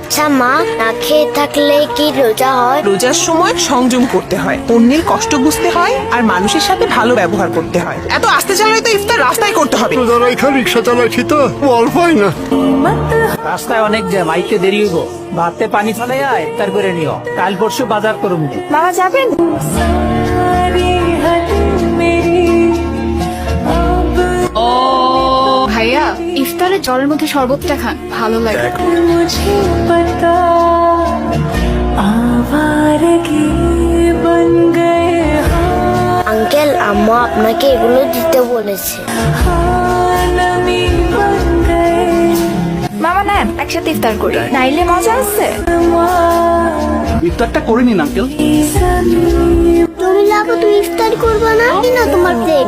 আচ্ছা মা, না খেয়ে থাকলে কি রোজা হয়? রোজার সময় সংযম করতে হয়, অন্যের কষ্ট বুঝতে হয়, আর মানুষের সাথে ভালো ব্যবহার করতে হয়। এত আস্তে চালালে তো ইফতার রাস্তায় করতে হবে। রোজার এখানে রিক্সা চালাইছি তো বল পাই না। রাস্তায় অনেক জ্যাম, আইতে দেরি হইব। ভাতে পানি ফালাইয়া ইফতার করে নিও, কাল পরশু বাজার করুম। মামা যাবেন? ভাইয়া, ইফতারে জলের মধ্যে শরবতটা খান, ভালো লাগে। আঙ্কেল, আম্মু আপনাকে এগুলো দিতে বলেছে। মামা নেন, একসাথে ইফতার করি, নাইলে মজা আছে। ইফতারটা করে নিন আঙ্কেল। তুমি লাগো, তুমি ইফতার করবে না? কি না তোমার প্লেট?